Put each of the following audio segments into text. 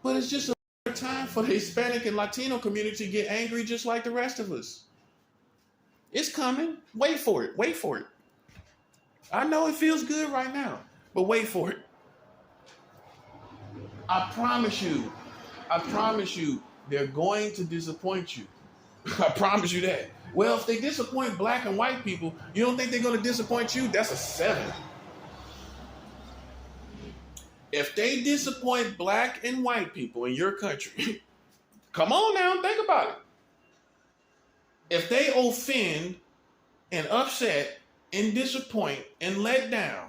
But it's just a time for the Hispanic and Latino community to get angry just like the rest of us. It's coming. Wait for it. Wait for it. I know it feels good right now, but wait for it. I promise you, they're going to disappoint you. I promise you that. Well, if they disappoint black and white people, you don't think they're going to disappoint you? That's a 7. If they disappoint black and white people in your country, come on now, think about it. If they offend and upset and disappoint and let down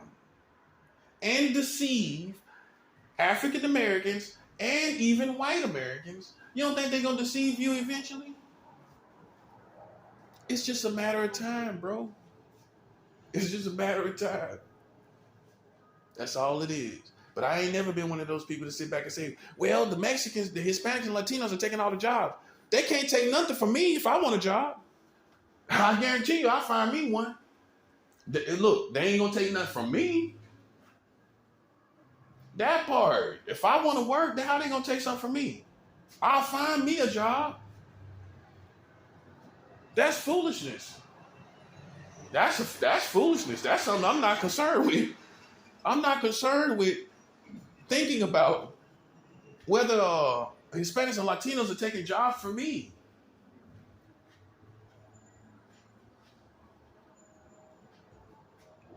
and deceive African Americans and even white Americans, you don't think they're going to deceive you eventually? It's just a matter of time, bro. It's just a matter of time. That's all it is. But I ain't never been one of those people to sit back and say, well, the Mexicans, the Hispanics, and Latinos are taking all the jobs. They can't take nothing from me if I want a job. I guarantee you I'll find me one. Look, they ain't going to take nothing from me. That part. If I want to work, then how they going to take something from me? I'll find me a job. That's foolishness. That's foolishness. That's something I'm not concerned with. I'm not concerned with thinking about whether Hispanics and Latinos are taking jobs from me.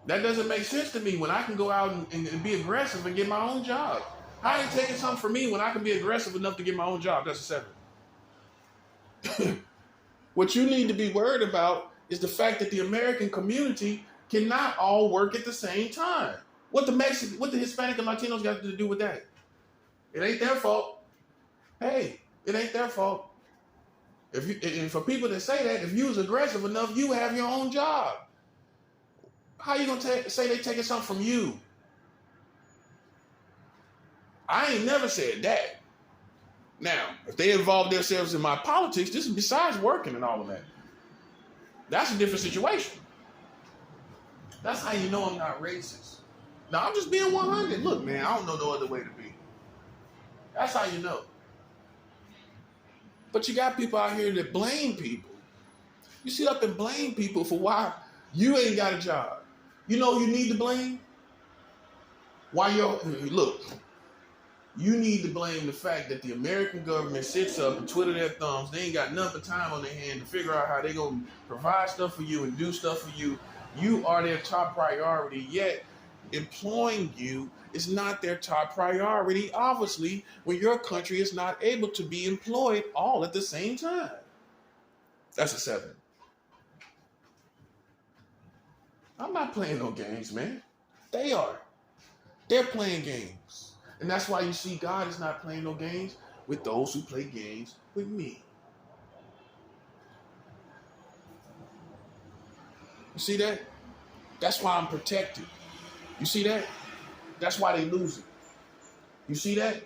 That doesn't make sense to me when I can go out and be aggressive and get my own job. How are they taking something from me when I can be aggressive enough to get my own job? That's a 7. What you need to be worried about is the fact that the American community cannot all work at the same time. What the Hispanic and Latinos got to do with that? It ain't their fault. Hey, it ain't their fault. And for people that say that, if you was aggressive enough, you have your own job. How you gonna say they taking something from you? I ain't never said that. Now, if they involve themselves in my politics, this is besides working and all of that. That's a different situation. That's how you know I'm not racist. Now, I'm just being 100. Look, man, I don't know no other way to be. That's how you know. But you got people out here that blame people. You sit up and blame people for why you ain't got a job. You know who you need to blame? You need to blame the fact that the American government sits up and twiddle their thumbs. They ain't got nothing but time on their hand to figure out how they gonna provide stuff for you and do stuff for you. You are their top priority, yet employing you is not their top priority, obviously, when your country is not able to be employed all at the same time. That's a 7. I'm not playing no games, man. They are. They're playing games. And that's why you see God is not playing no games with those who play games with me. You see that? That's why I'm protected. You see that? That's why they losing. You see that?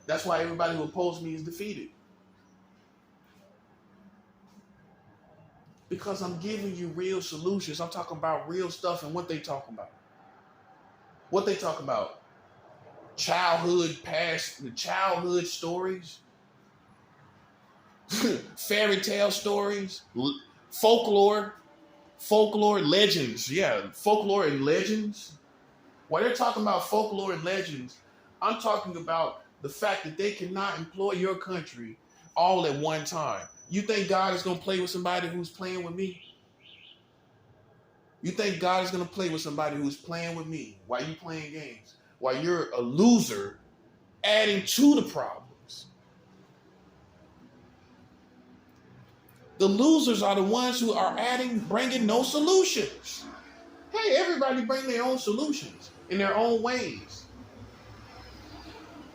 That's why everybody who opposes me is defeated. Because I'm giving you real solutions. I'm talking about real stuff and what they talking about. What they talking about? Childhood stories, fairy tale stories, folklore legends. Yeah, folklore and legends. While they're talking about folklore and legends, I'm talking about the fact that they cannot employ your country all at one time. You think God is going to play with somebody who's playing with me? You think God is going to play with somebody who's playing with me while you playing games? While you're a loser adding to the problems. The losers are the ones who are bringing no solutions. Hey, everybody bring their own solutions in their own ways.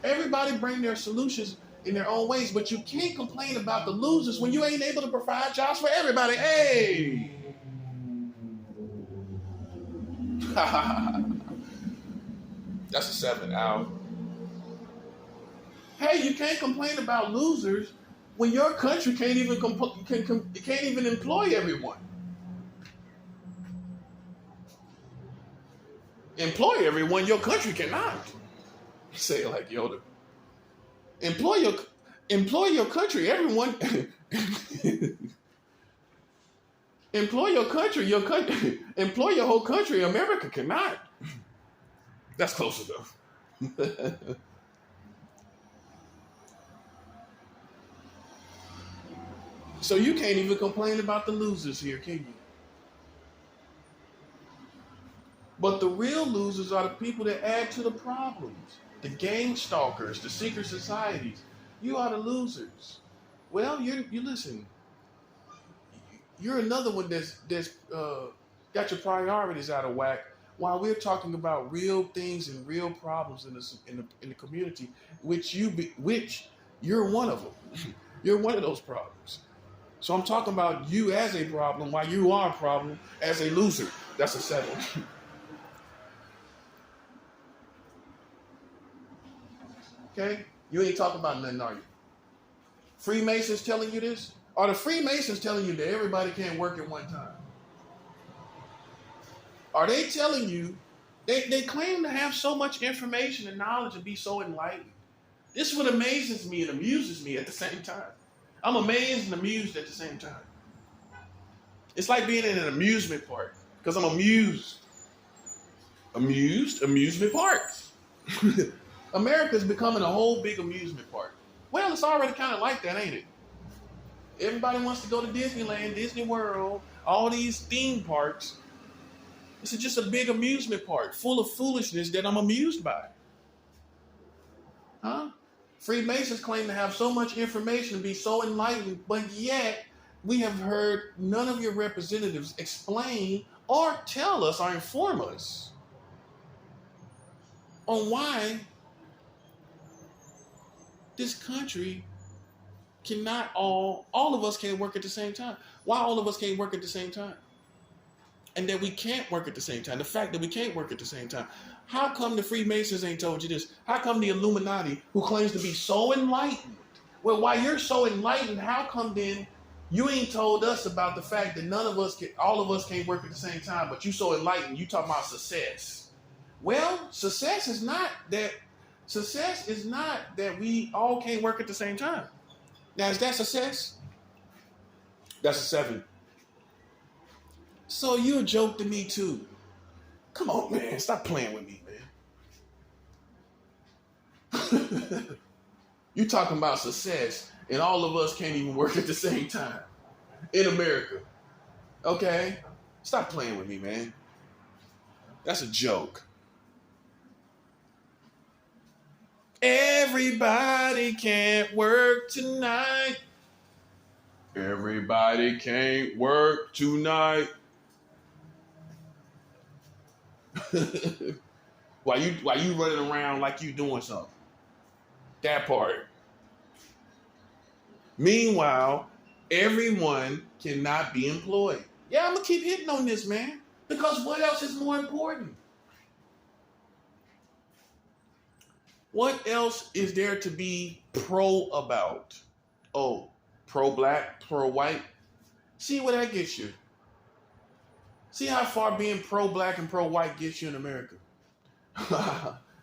Everybody bring their solutions in their own ways, but you can't complain about the losers when you ain't able to provide jobs for everybody. Hey! That's a 7, Al. Hey, you can't complain about losers when your country can't even employ everyone. Employ everyone, your country cannot. Say it like Yoda. Employ your employ your country. Everyone employ your country. Your country employ your whole country. America cannot. That's close enough. So you can't even complain about the losers here, can you? But the real losers are the people that add to the problems. The gang stalkers, the secret societies. You are the losers. Well, you listen. You're another one that's got your priorities out of whack. While we're talking about real things and real problems in the community, which you're one of them. You're one of those problems. So I'm talking about you as a problem, while you are a problem as a loser. That's a 7. Okay? You ain't talking about nothing, are you? Freemasons telling you this? Are the Freemasons telling you that everybody can't work at one time? Are they telling you, they claim to have so much information and knowledge and be so enlightened. This is what amazes me and amuses me at the same time. I'm amazed and amused at the same time. It's like being in an amusement park, because I'm amused. Amusement parks. America's becoming a whole big amusement park. Well, it's already kind of like that, ain't it? Everybody wants to go to Disneyland, Disney World, all these theme parks. This is just a big amusement park full of foolishness that I'm amused by. Huh? Freemasons claim to have so much information and be so enlightened, but yet we have heard none of your representatives explain or tell us or inform us on why this country cannot all of us can't work at the same time. Why all of us can't work at the same time? And that we can't work at the same time. The fact that we can't work at the same time. How come the Freemasons ain't told you this? How come the Illuminati, who claims to be so enlightened? Well, while you're so enlightened, how come then you ain't told us about the fact that all of us can't work at the same time, but you so enlightened, you talking about success. Well, success is not that we all can't work at the same time. Now, is that success? That's a 7. So you're a joke to me too. Come on, man. Stop playing with me, man. You talking about success, and all of us can't even work at the same time in America. Okay? Stop playing with me, man. That's a joke. Everybody can't work tonight. Everybody can't work tonight. While you running around like you doing something. That part. Meanwhile, everyone cannot be employed. Yeah, I'm gonna keep hitting on this, man. Because what else is more important? What else is there to be pro about? Oh, pro-black, pro-white. See where that gets you. See how far being pro-black and pro-white gets you in America.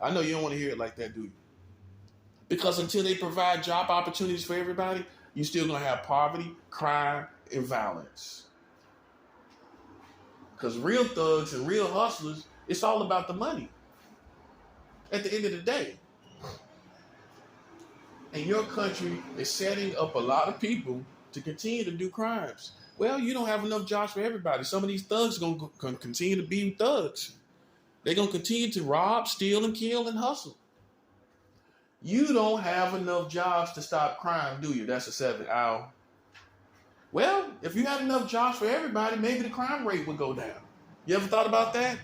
I know you don't want to hear it like that, do you? Because until they provide job opportunities for everybody, you're still going to have poverty, crime, and violence. Because real thugs and real hustlers, it's all about the money. At the end of the day. And your country is setting up a lot of people to continue to do crimes. Well, you don't have enough jobs for everybody. Some of these thugs are going to continue to be thugs. They're going to continue to rob, steal, and kill and hustle. You don't have enough jobs to stop crime, do you? That's a 7. Ow. Well, if you had enough jobs for everybody, maybe the crime rate would go down. You ever thought about that?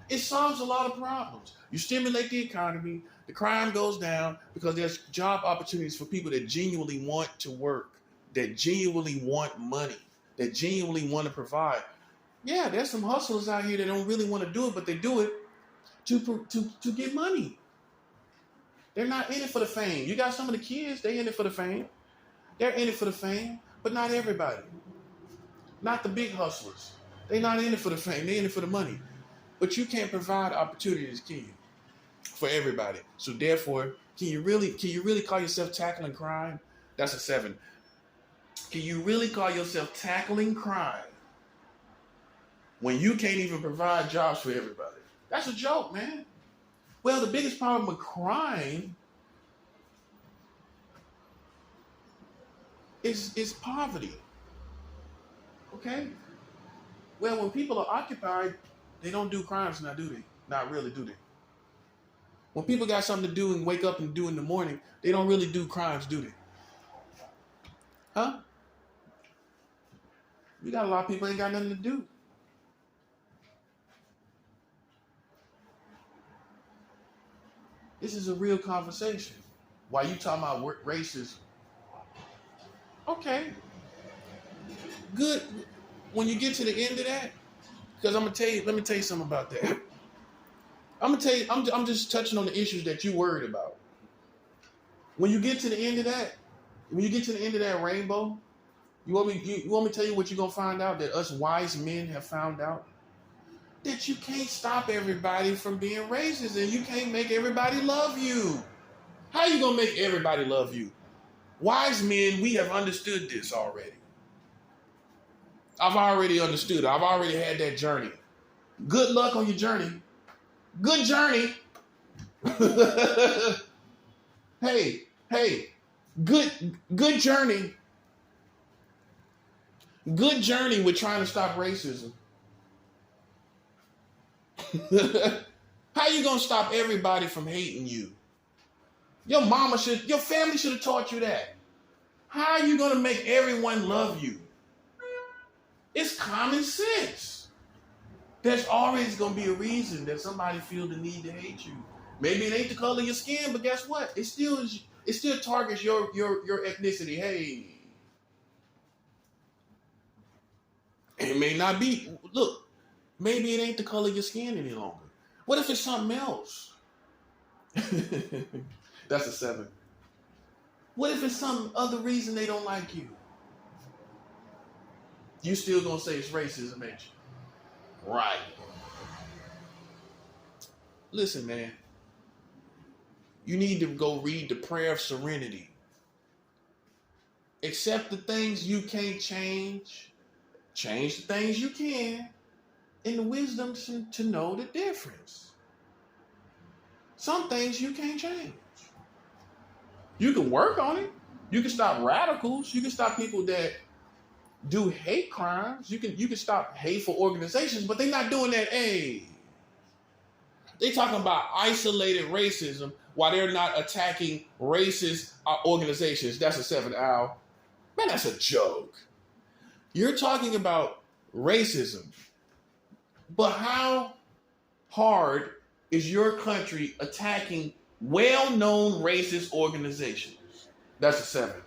It solves a lot of problems. You stimulate the economy, the crime goes down because there's job opportunities for people that genuinely want to work, that genuinely want money, that genuinely want to provide. Yeah, there's some hustlers out here that don't really want to do it, but they do it to get money. They're not in it for the fame. You got some of the kids, they in it for the fame. They're in it for the fame, but not everybody. Not the big hustlers. They're not in it for the fame. They're in it for the money. But you can't provide opportunities, can you? For everybody. So therefore, Can you really call yourself tackling crime? That's a 7. Can you really call yourself tackling crime when you can't even provide jobs for everybody? That's a joke, man. Well, the biggest problem with crime is poverty. Okay? Well, when people are occupied, they don't do crimes now, do they? Not really, do they? When people got something to do and wake up and do in the morning, they don't really do crimes, do they? Huh? We got a lot of people ain't got nothing to do. This is a real conversation. Why you talking about racism? Okay. Good. When you get to the end of that, because let me tell you something about that. I'm just touching on the issues that you worried about. When you get to the end of that, rainbow, you want me to tell you what you're gonna find out that us wise men have found out? That you can't stop everybody from being racist and you can't make everybody love you. How you gonna make everybody love you? Wise men, we have understood this already. I've already understood. I've already had that journey. Good luck on your journey. Good journey. hey, good journey. Good journey with trying to stop racism. How you gonna stop everybody from hating you? Your family should have taught you that. How are you gonna make everyone love you? It's common sense. There's always gonna be a reason that somebody feel the need to hate you. Maybe it ain't the color of your skin, but guess what? It still targets your ethnicity. Hey. It may not be. Look, maybe it ain't the color of your skin any longer. What if it's something else? That's a 7. What if it's some other reason they don't like you? You still gonna say it's racism, ain't you? Right. Listen, man. You need to go read the Prayer of Serenity. Accept the things you can't change. Change the things you can. And the wisdom to know the difference. Some things you can't change. You can work on it. You can stop radicals. You can stop people that do hate crimes. You can stop hateful organizations, but they're not doing that. Hey, they talking about isolated racism while they're not attacking racist organizations. That's a 7, Al. Man, that's a joke. You're talking about racism, but how hard is your country attacking well-known racist organizations? That's a 7.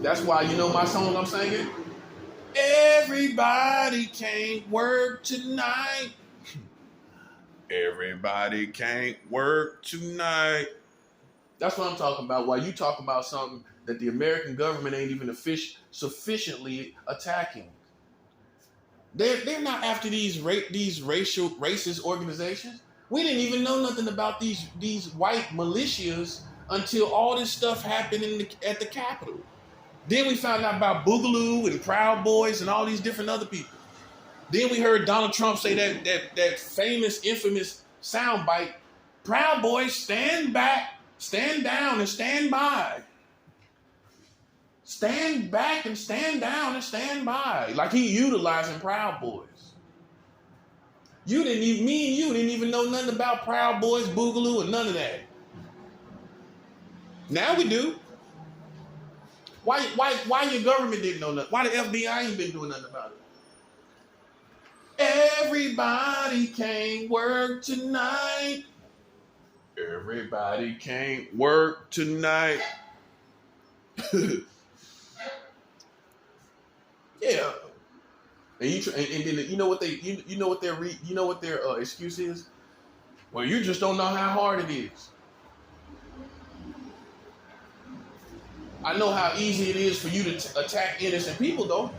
That's why you know my song I'm singing? Everybody can't work tonight. Everybody can't work tonight. That's what I'm talking about. While you talk about something that the American government ain't even sufficiently attacking. They're not after these racist organizations. We didn't even know nothing about these white militias until all this stuff happened at the Capitol. Then we found out about Boogaloo and Proud Boys and all these different other people. Then we heard Donald Trump say that famous, infamous soundbite, Proud Boys, stand back, stand down, and stand by. Stand back and stand down and stand by. Like he utilizing Proud Boys. Me and you didn't even know nothing about Proud Boys, Boogaloo, and none of that. Now we do. Why your government didn't know nothing? Why the FBI ain't been doing nothing about it? Everybody can't work tonight. Everybody can't work tonight. Yeah. And then you know what their excuse is? Well, you just don't know how hard it is. I know how easy it is for you to attack innocent people, though.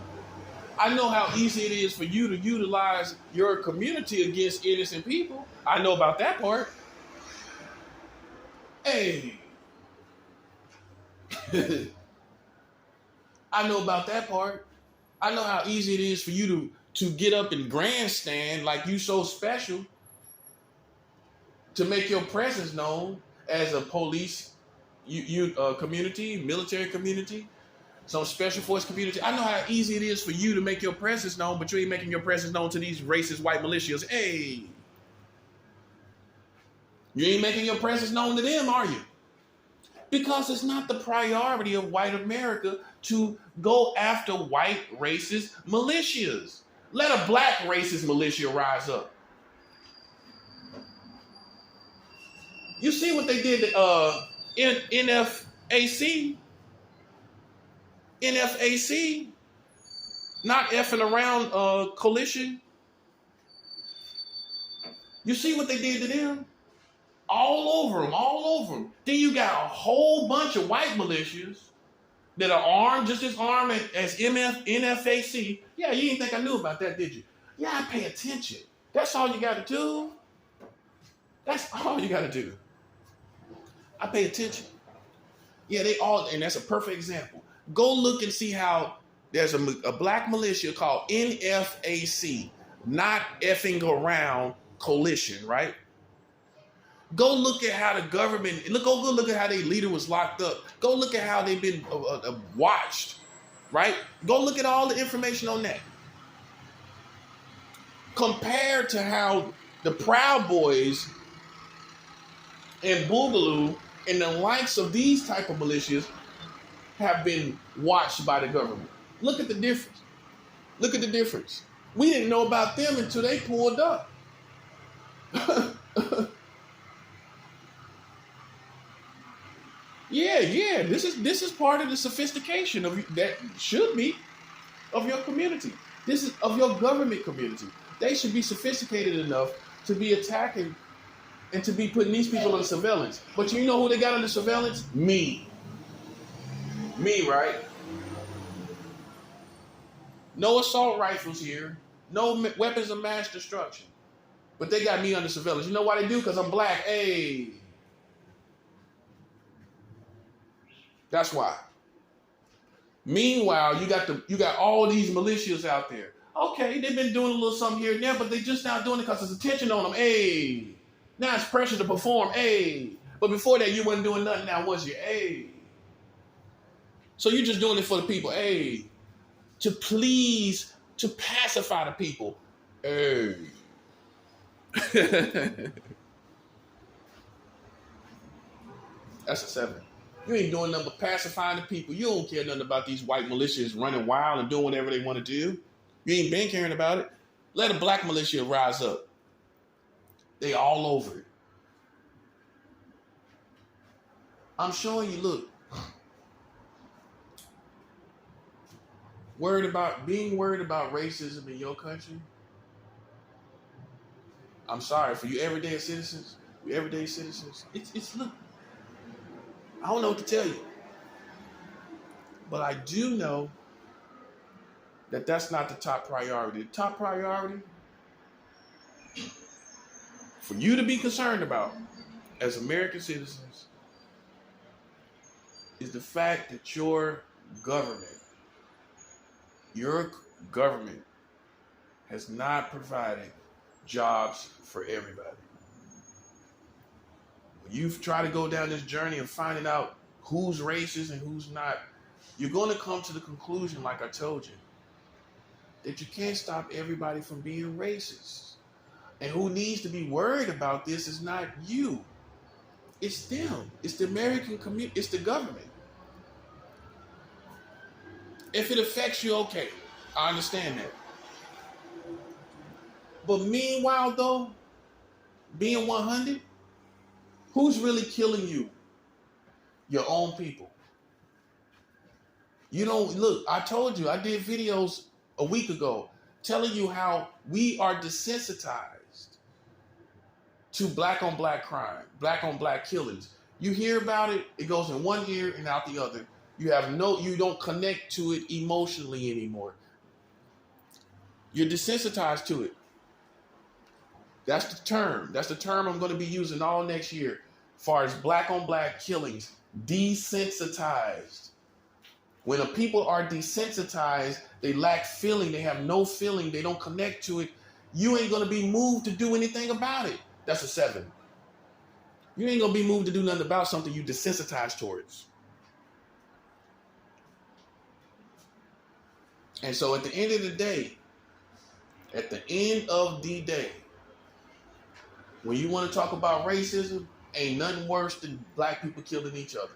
I know how easy it is for you to utilize your community against innocent people. I know about that part. Hey, I know about that part. I know how easy it is for you to get up and grandstand like you so special to make your presence known as a police community, military community, some special force community. I know how easy it is for you to make your presence known, but you ain't making your presence known to these racist white militias. Hey, you ain't making your presence known to them, are you? Because it's not the priority of white America to go after white racist militias. Let a black racist militia rise up. You see what they did to NFAC? NFAC, not effing around coalition. You see what they did to them? All over them, all over them. Then you got a whole bunch of white militias that are armed, just as armed as NFAC. Yeah, you didn't think I knew about that, did you? Yeah, I pay attention. That's all you got to do. That's all you got to do. I pay attention. Yeah, they all, and that's a perfect example. Go look and see how there's a black militia called NFAC, not effing around coalition, right? Go look at how the government, go look at how their leader was locked up. Go look at how they've been watched, right? Go look at all the information on that. Compared to how the Proud Boys and Boogaloo and the likes of these type of militias have been watched by the government. Look at the difference. Look at the difference. We didn't know about them until they pulled up. Yeah. This is part of the sophistication of that should be of your community. This is of your government community. They should be sophisticated enough to be attacking and to be putting these people under surveillance. But you know who they got under surveillance? Me, right? No assault rifles here. No weapons of mass destruction. But they got me under surveillance. You know why they do? Because I'm black. Hey. That's why. Meanwhile, you got all these militias out there. Okay, they've been doing a little something here and there, but they just now doing it because there's attention on them. Hey. Now it's pressure to perform. Hey. But before that, you wasn't doing nothing now, was you? Hey. So you're just doing it for the people. Hey. To please, to pacify the people. Hey. That's a 7. You ain't doing nothing but pacifying the people. You don't care nothing about these white militias running wild and doing whatever they want to do. You ain't been caring about it. Let a black militia rise up. They all over it. I'm showing you, look. Being worried about racism in your country. I'm sorry, for you everyday citizens, it's look. I don't know what to tell you. But I do know that that's not the top priority. The top priority for you to be concerned about as American citizens is the fact that your government has not provided jobs for everybody. When you try to go down this journey of finding out who's racist and who's not, you're going to come to the conclusion, like I told you, that you can't stop everybody from being racist. And who needs to be worried about this is not you. It's them. It's the American community. It's the government. If it affects you, okay. I understand that. But meanwhile, though, being 100, who's really killing you? Your own people. You don't, look, I told you, I did videos a week ago telling you how we are desensitized to black on black crime, black on black killings. You hear about it, it goes in one ear and out the other. You don't connect to it emotionally anymore. You're desensitized to it. That's the term. That's the term I'm going to be using all next year. As far as black on black killings, desensitized. When a people are desensitized, they lack feeling, they have no feeling, they don't connect to it, you ain't going to be moved to do anything about it. That's a 7. You ain't going to be moved to do nothing about something you desensitized towards. And so at the end of the day, when you want to talk about racism, ain't nothing worse than black people killing each other.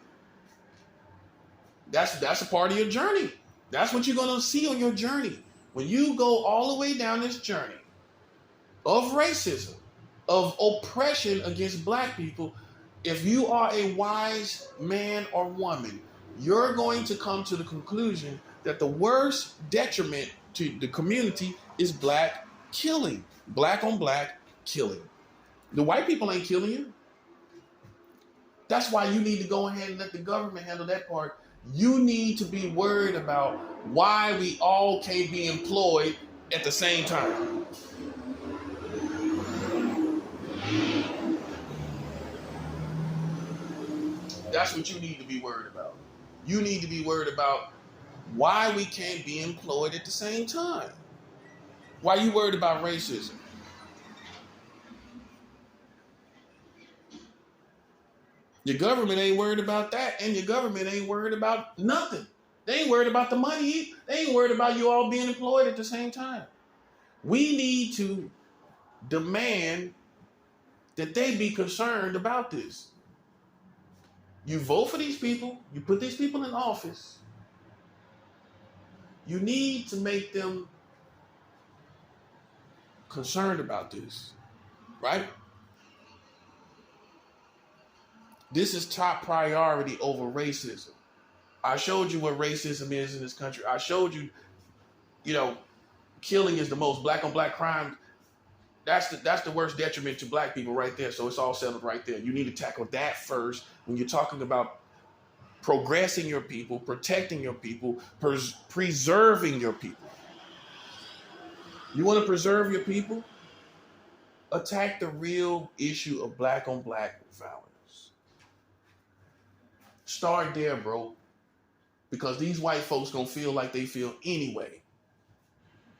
That's a part of your journey. That's what you're going to see on your journey. When you go all the way down this journey of racism, of oppression against black people, if you are a wise man or woman, you're going to come to the conclusion that the worst detriment to the community is black killing. Black on black killing. The white people ain't killing you. That's why you need to go ahead and let the government handle that part. You need to be worried about why we all can't be employed at the same time. That's what you need to be worried about. You need to be worried about why we can't be employed at the same time. Why you worried about racism? Your government ain't worried about that, and your government ain't worried about nothing. They ain't worried about the money. They ain't worried about you all being employed at the same time. We need to demand that they be concerned about this. You vote for these people. You put these people in office. You need to make them concerned about this, right? This is top priority over racism. I showed you what racism is in this country. I showed you, killing is the most black on black crime. That's the worst detriment to black people right there. So it's all settled right there. You need to tackle that first when you're talking about progressing your people, protecting your people, preserving your people. You want to preserve your people? Attack the real issue of black on black violence. Start there, bro. Because these white folks gonna feel like they feel anyway.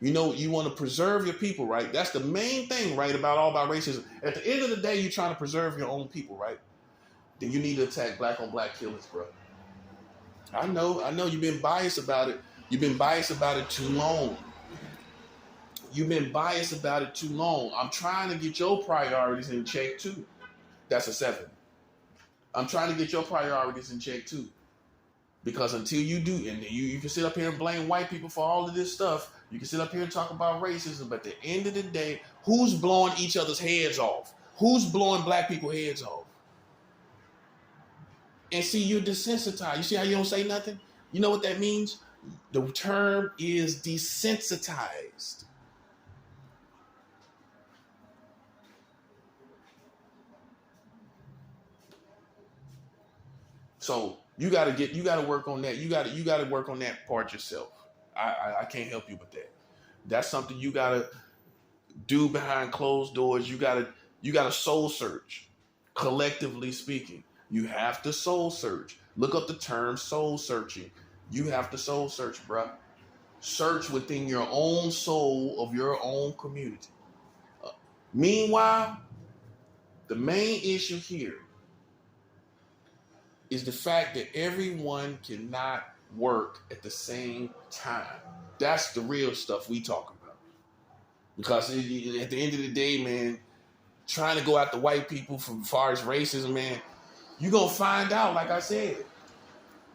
You want to preserve your people, right? That's the main thing, right, about racism. At the end of the day, you're trying to preserve your own people, right? Then you need to attack black on black killers, bro. I know you've been biased about it. You've been biased about it too long. I'm trying to get your priorities in check too. That's a 7. I'm trying to get your priorities in check too. Because until you do, and you can sit up here and blame white people for all of this stuff. You can sit up here and talk about racism, but at the end of the day, who's blowing each other's heads off? Who's blowing black people's heads off? And see, you're desensitized. You see how you don't say nothing? You know what that means? The term is desensitized. So you gotta work on that. You gotta work on that part yourself. I can't help you with that. That's something you gotta do behind closed doors. You gotta soul search. Collectively speaking, you have to soul search. Look up the term soul searching. You have to soul search, bruh. Search within your own soul of your own community. Meanwhile, the main issue here is the fact that everyone cannot work at the same time. That's the real stuff we talk about. Because at the end of the day, man, trying to go after white people from as far as racism, man, you're going to find out, like I said,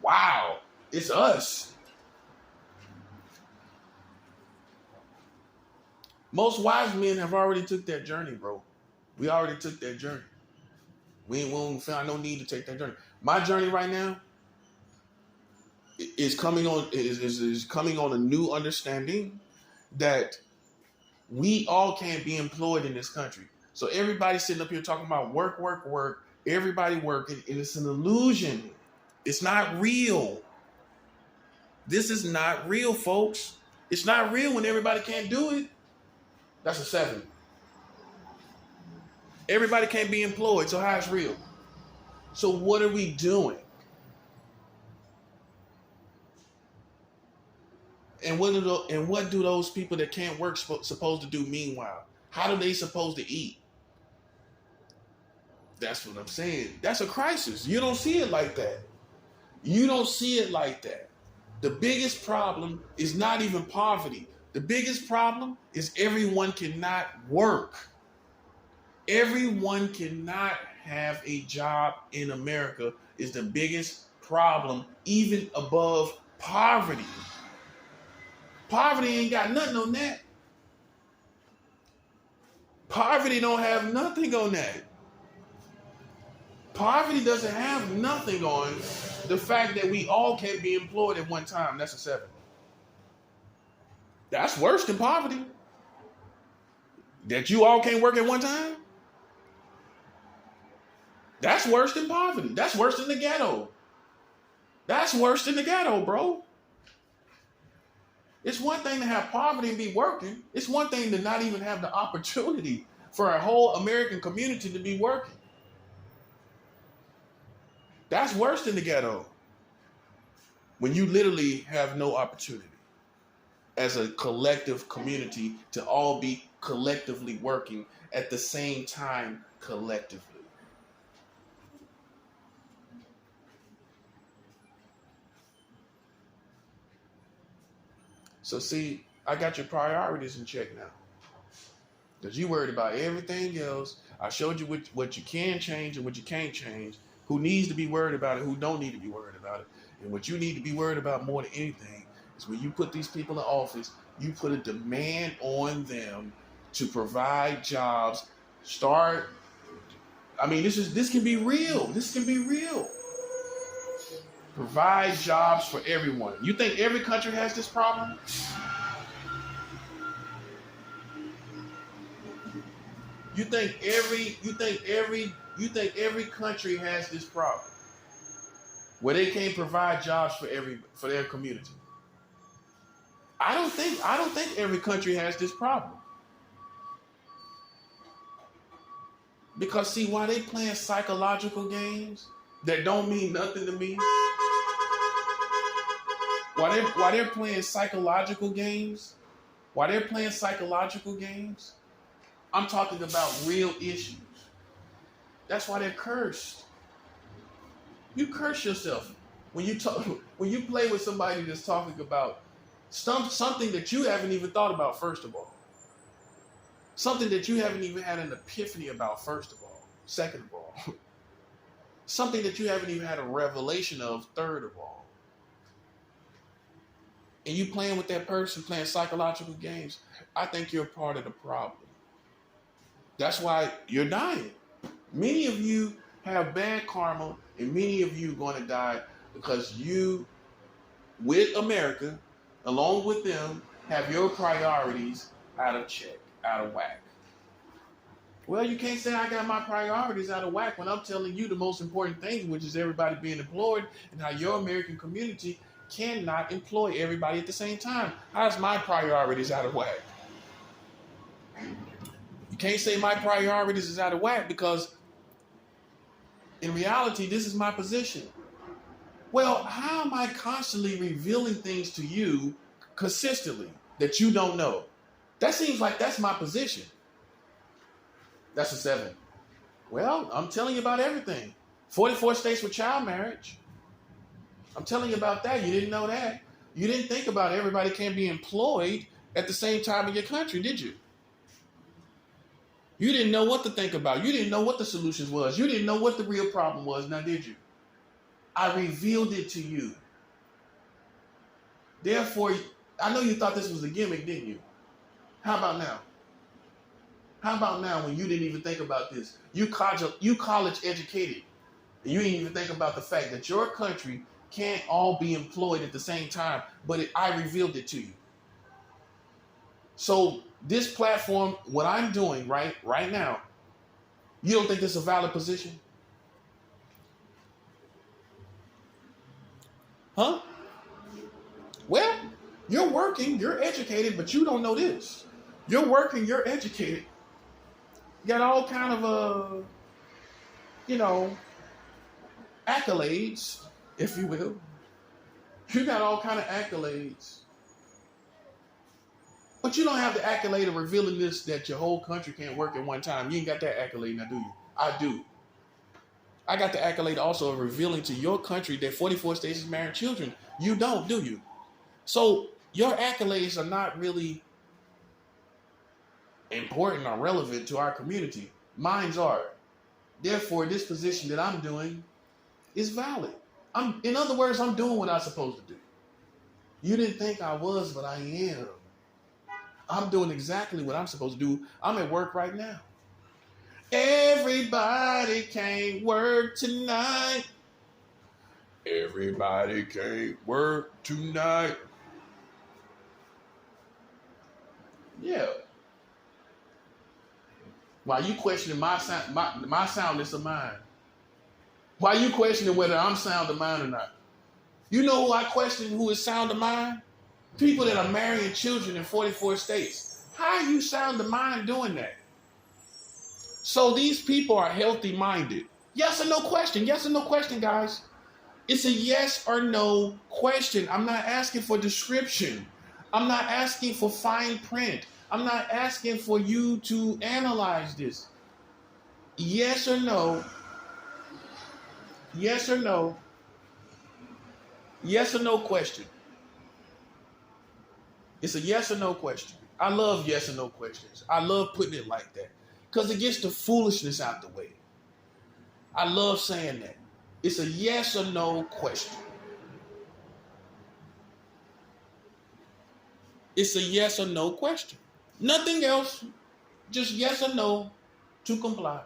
wow, it's us. Most wise men have already took that journey, bro. We already took that journey. We won't find no need to take that journey. My journey right now is coming on a new understanding that we all can't be employed in this country. So everybody's sitting up here talking about work, everybody working, and it's an illusion. It's not real. This is not real, folks. It's not real when everybody can't do it. That's a 7. Everybody can't be employed, so how it's real? So what are we doing? And what do those people that can't work supposed to do meanwhile? How do they supposed to eat? That's what I'm saying. That's a crisis. You don't see it like that. You don't see it like that. The biggest problem is not even poverty. The biggest problem is everyone cannot work. Everyone cannot have a job in America is the biggest problem, even above poverty. Poverty ain't got nothing on that. Poverty don't have nothing on that. Poverty doesn't have nothing on the fact that we all can't be employed at one time. That's a 7. That's worse than poverty. That you all can't work at one time? That's worse than poverty. That's worse than the ghetto. That's worse than the ghetto, bro. It's one thing to have poverty and be working. It's one thing to not even have the opportunity for a whole American community to be working. That's worse than the ghetto. When you literally have no opportunity as a collective community to all be collectively working at the same time collectively. So see, I got your priorities in check now. Because you worried about everything else. I showed you what you can change and what you can't change. Who needs to be worried about it, who don't need to be worried about it. And what you need to be worried about more than anything is when you put these people in office, you put a demand on them to provide jobs. This can be real. This can be real. Provide jobs for everyone. You think every country has this problem? You think every country has this problem where they can't provide jobs for their community? I don't think every country has this problem. Because see, why they playing psychological games that don't mean nothing to me? Why they're playing psychological games? I'm talking about real issues. That's why they're cursed. You curse yourself when you play with somebody that's talking about something that you haven't even thought about, first of all. Something that you haven't even had an epiphany about, first of all. Second of all. Something that you haven't even had a revelation of, third of all. And you playing with that person, playing psychological games, I think you're part of the problem. That's why you're dying. Many of you have bad karma, and many of you are going to die because you, with America, along with them, have your priorities out of check, out of whack. Well, you can't say I got my priorities out of whack when I'm telling you the most important thing, which is everybody being employed, and how your American community cannot employ everybody at the same time. How's my priorities out of whack? You can't say my priorities is out of whack because in reality, this is my position. Well, how am I constantly revealing things to you consistently that you don't know? That seems like that's my position. That's a 7. Well, I'm telling you about everything. 44 states with child marriage. I'm telling you about that. You didn't know that. You didn't think about everybody can't be employed at the same time in your country, did you? You didn't know what to think about. You didn't know what the solutions was. You didn't know what the real problem was, now did you? I revealed it to you. Therefore, I know you thought this was a gimmick, didn't you? How about now? How about now when you didn't even think about this? You college educated. And you didn't even think about the fact that your country can't all be employed at the same time, but I revealed it to you. So this platform, what I'm doing right now, you don't think this is a valid position? Huh? Well, You're working, you're educated, but you don't know this. You're working, you're educated. You got all kind of you know, accolades, if you will. You got all kind of accolades. But you don't have the accolade of revealing this that your whole country can't work at one time. You ain't got that accolade now, do you? I do. I got the accolade also of revealing to your country that 44 states is marrying children. You don't, do you? So your accolades are not really important or relevant to our community. Mine's are. Therefore, this position that I'm doing is valid. In other words, I'm doing what I'm supposed to do. You didn't think I was, but I am. I'm doing exactly what I'm supposed to do. I'm at work right now. Everybody can't work tonight. Everybody can't work tonight. Yeah. Why you questioning my soundness of mine? Why you questioning whether I'm sound of mind or not? You know who I question who is sound of mind? People that are marrying children in 44 states. How are you sound of mind doing that? So these people are healthy minded. Yes or no question. Yes or no question, guys. It's a yes or no question. I'm not asking for description. I'm not asking for fine print. I'm not asking for you to analyze this. Yes or no. Yes or no. Yes or no question. It's a yes or no question. I love yes or no questions. I love putting it like that because it gets the foolishness out the way. I love saying that. It's a yes or no question. It's a yes or no question. Nothing else, just yes or no to comply.